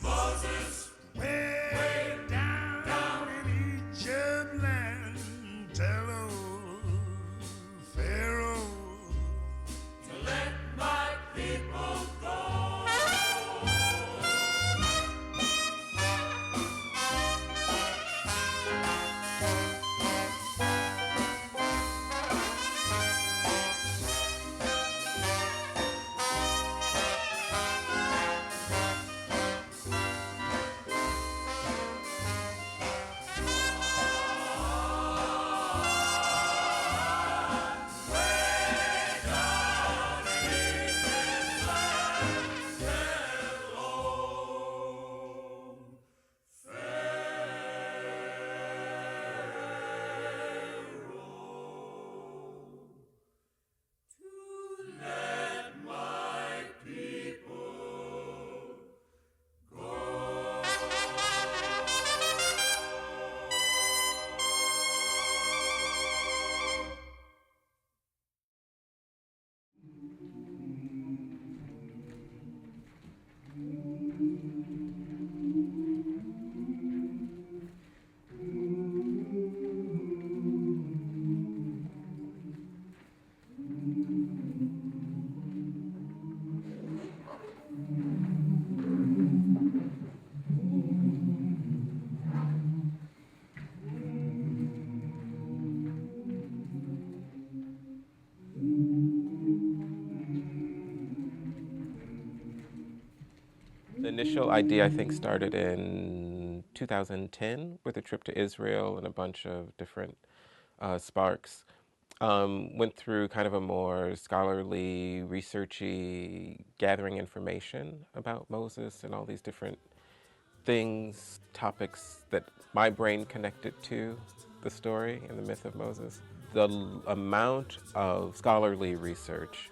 Moses, way down in Egypt land, tell old Pharaoh to let my people go. The initial idea, I think, started in 2010 with a trip to Israel and a bunch of different sparks. Went through kind of a more scholarly, researchy, gathering information about Moses and all these different things, topics that my brain connected to the story and the myth of Moses. The amount of scholarly research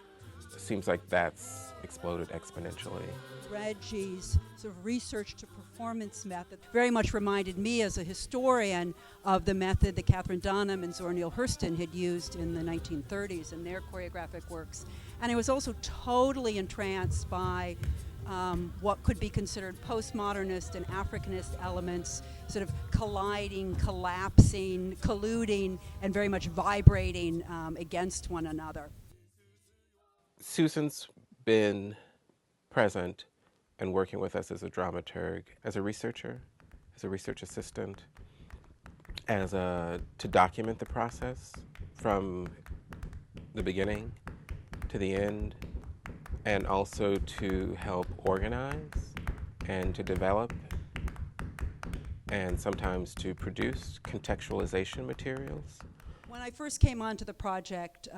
seems like that's exploded exponentially. Reggie's sort of research to performance method very much reminded me as a historian of the method that Katherine Dunham and Zora Neale Hurston had used in the 1930s in their choreographic works. And I was also totally entranced by what could be considered postmodernist and Africanist elements sort of colliding, collapsing, colluding, and very much vibrating against one another. Susan's been present and working with us as a dramaturg, as a researcher, as a research assistant, to document the process from the beginning to the end, and also to help organize and to develop and sometimes to produce contextualization materials. When I first came onto the project,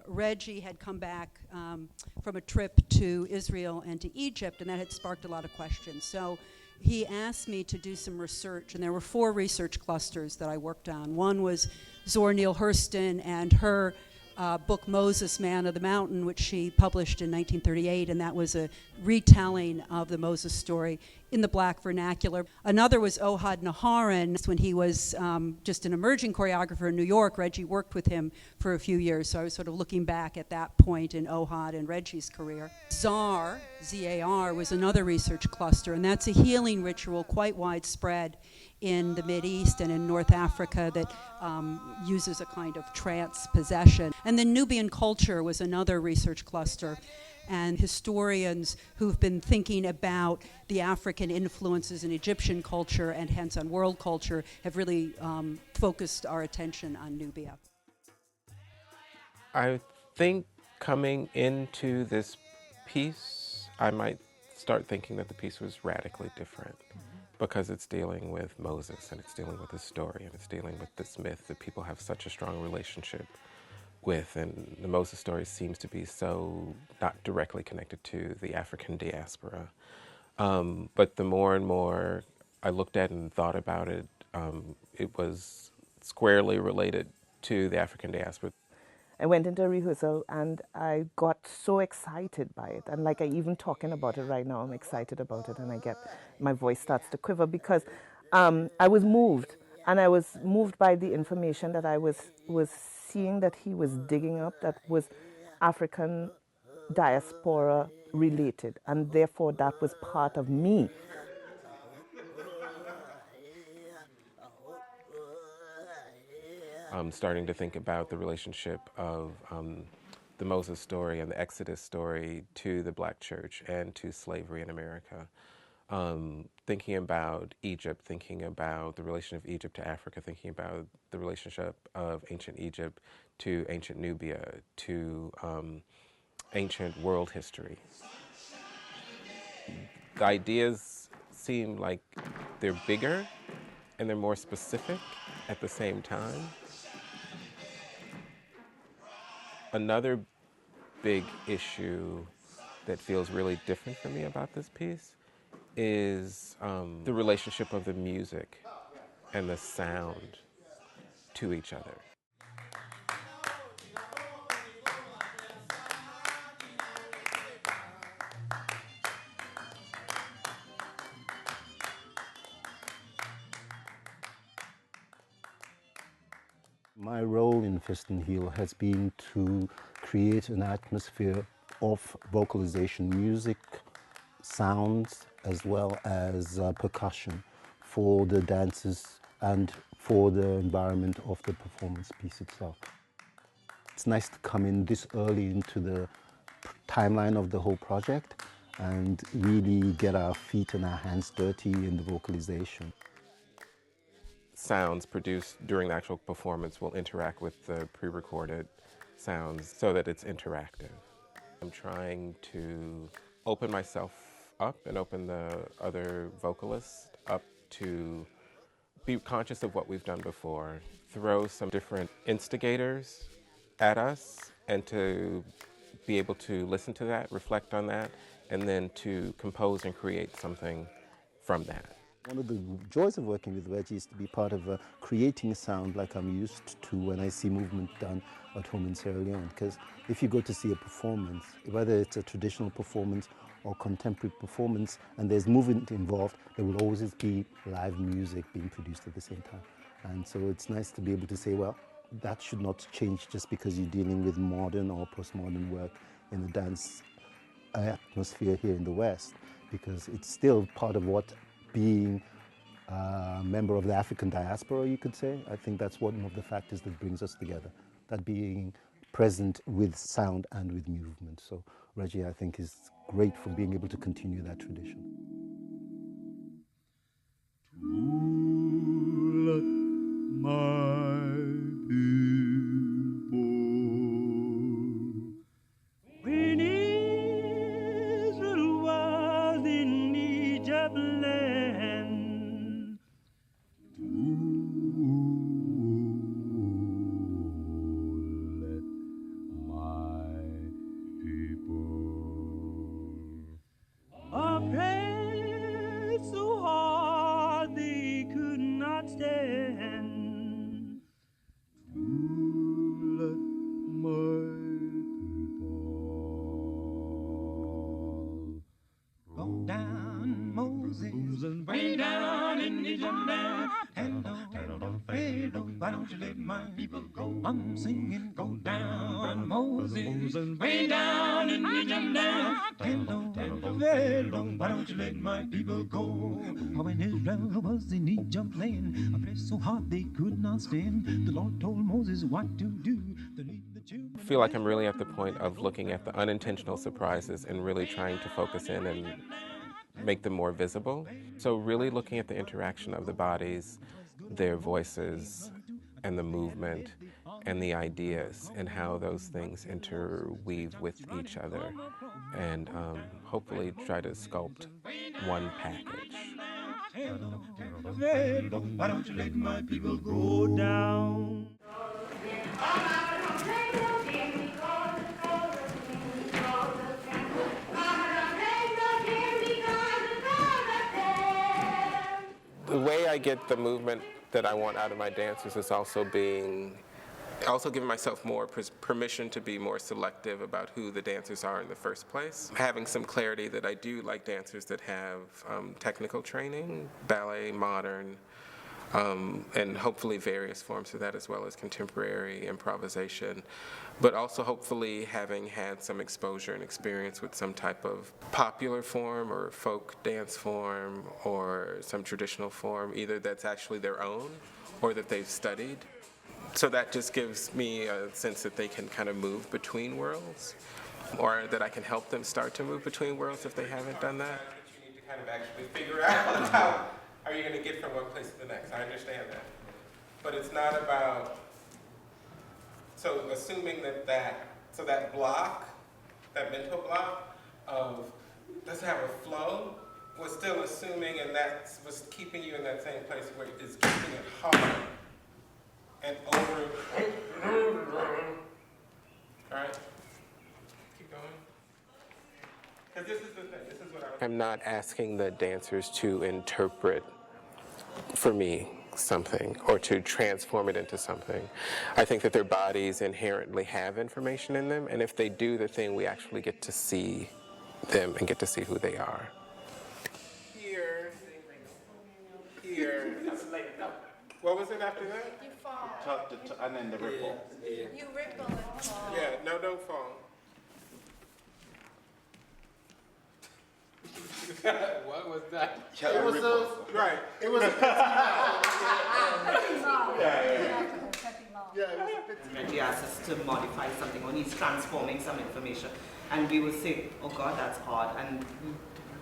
Reggie had come back from a trip to Israel and to Egypt, and that had sparked a lot of questions. So he asked me to do some research, and there were 4 research clusters that I worked on. One was Zora Neale Hurston and her book Moses, Man of the Mountain, which she published in 1938, and that was a retelling of the Moses story in the Black vernacular. Another was Ohad Naharin. When he was just an emerging choreographer in New York, Reggie worked with him for a few years, so I was sort of looking back at that point in Ohad and Reggie's career. ZAR, Z-A-R, was another research cluster, and that's a healing ritual quite widespread in the Mideast and in North Africa that uses a kind of trance possession. And then Nubian culture was another research cluster. And historians who've been thinking about the African influences in Egyptian culture and hence on world culture have really focused our attention on Nubia. I think coming into this piece, I might start thinking that the piece was radically different because it's dealing with Moses and it's dealing with his story and it's dealing with this myth that people have such a strong relationship with, and the Moses story seems to be so not directly connected to the African diaspora. But the more and more I looked at and thought about it, it was squarely related to the African diaspora. I went into a rehearsal and I got so excited by it. And like I even talking about it right now, I'm excited about it, and my voice starts to quiver because I was moved. And I was moved by the information that I was seeing that he was digging up that was African diaspora related, and therefore that was part of me. Starting to think about the relationship of the Moses story and the Exodus story to the Black church and to slavery in America. Thinking about Egypt, thinking about the relation of Egypt to Africa, thinking about the relationship of ancient Egypt to ancient Nubia, to ancient world history. The ideas seem like they're bigger and they're more specific at the same time. Another big issue that feels really different for me about this piece is the relationship of the music and the sound to each other. My role in Fist and Heel has been to create an atmosphere of vocalization, music, sounds, as well as percussion for the dancers and for the environment of the performance piece itself. It's nice to come in this early into the timeline of the whole project and really get our feet and our hands dirty in the vocalization. Sounds produced during the actual performance will interact with the pre-recorded sounds so that it's interactive. I'm trying to open myself up and open the other vocalists up to be conscious of what we've done before, throw some different instigators at us, and to be able to listen to that, reflect on that, and then to compose and create something from that. One of the joys of working with Reggie is to be part of creating a sound like I'm used to when I see movement done at home in Sierra Leone. Because if you go to see a performance, whether it's a traditional performance or contemporary performance, and there's movement involved, there will always be live music being produced at the same time. And so it's nice to be able to say, well, that should not change just because you're dealing with modern or postmodern work in the dance atmosphere here in the West, because it's still part of what being a member of the African diaspora, you could say. I think that's one of the factors that brings us together, that being present with sound and with movement. So Reggie, I think, is great for being able to continue that tradition. Let my people, when Israel was in Egypt land, let my people oppressed so hard they could not stand. Let my people go down, Moses, way down in Egypt land. Hello, Pharaoh, why don't you let my people go? I'm singing, go down, Moses, way down in Egypt land. Hello, Pharaoh, why don't you let my people go? Oh, when Israel was in Egypt land, oppressed so hard they could not stand, the Lord told Moses what to do. I feel like I'm really at the point of looking at the unintentional surprises and really trying to focus in and make them more visible. So really looking at the interaction of the bodies, their voices, and the movement, and the ideas, and how those things interweave with each other, and hopefully try to sculpt one package. Why don't you let my people go down? The way I get the movement that I want out of my dancers is also giving myself more permission to be more selective about who the dancers are in the first place. Having some clarity that I do like dancers that have technical training, ballet, modern, and hopefully various forms of that, as well as contemporary improvisation, but also hopefully having had some exposure and experience with some type of popular form or folk dance form or some traditional form, either that's actually their own or that they've studied. So that just gives me a sense that they can kind of move between worlds, or that I can help them start to move between worlds if they haven't done that. You need to kind of actually figure out how are you going to get from one place to the next. I understand that. But it's not about, so assuming that block, that mental block of let's have a flow, was still assuming, and that was keeping you in that same place where it's keeping it hard and over. All right? Keep going. Because this is the thing, this is what I'm not asking the dancers to interpret, for me, something or to transform it into something. I think that their bodies inherently have information in them, and if they do the thing, we actually get to see them and get to see who they are. Here. What was it after that? You fall. And then the ripple. You ripple and fall. Yeah, no, don't fall. What was that? It was Right. It was a Reggie asked us to modify something, or he's transforming some information, and we will say, oh God, that's hard, and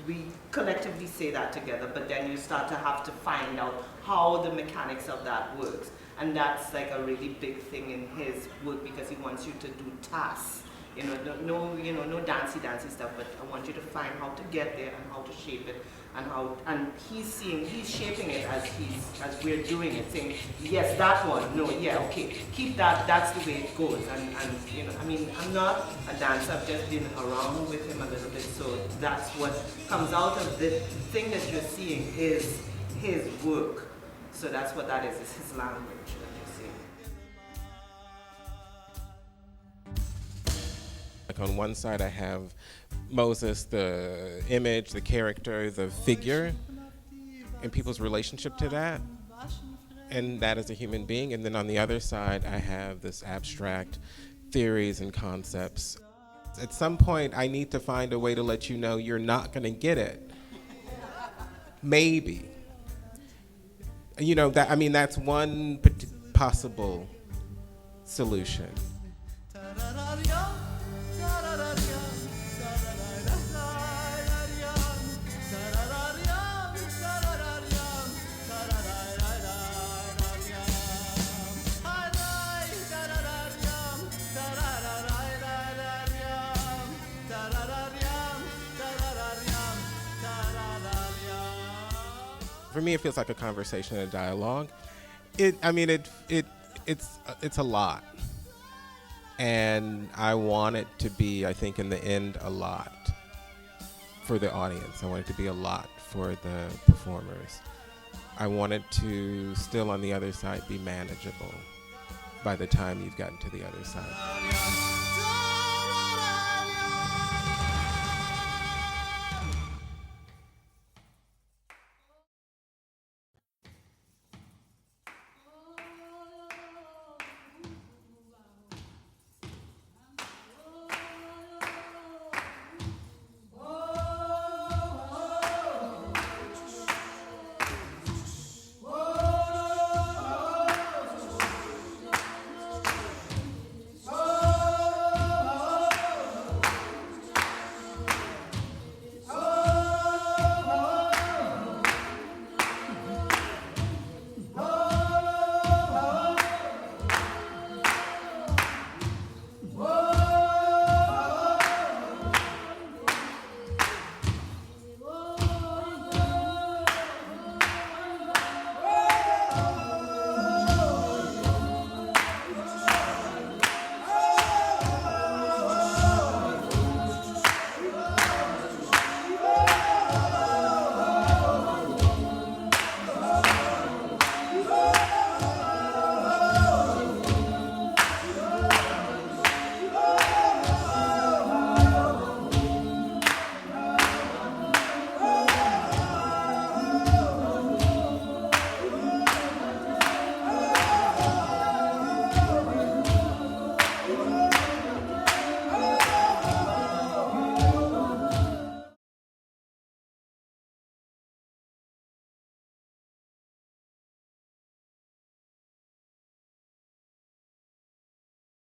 we collectively say that together, but then you start to have to find out how the mechanics of that works, and that's like a really big thing in his work, because he wants you to do tasks. No dancey stuff, but I want you to find how to get there and how to shape it, and he's shaping it as we're doing it, saying, yes, that one, no, yeah, okay, keep that, that's the way it goes, and I'm not a dancer, I've just been around with him a little bit, so that's what comes out of the thing that you're seeing is his work, so that's what that is, it's his language that you're seeing. Like on one side I have Moses, the image, the character, the figure, and people's relationship to that, and that as a human being. And then on the other side I have this abstract theories and concepts. At some point I need to find a way to let you know you're not going to get it. Maybe. That's one possible solution. For me, it feels like a conversation and a dialogue. It's a lot. And I want it to be, I think, in the end, a lot for the audience. I want it to be a lot for the performers. I want it to still, on the other side, be manageable by the time you've gotten to the other side.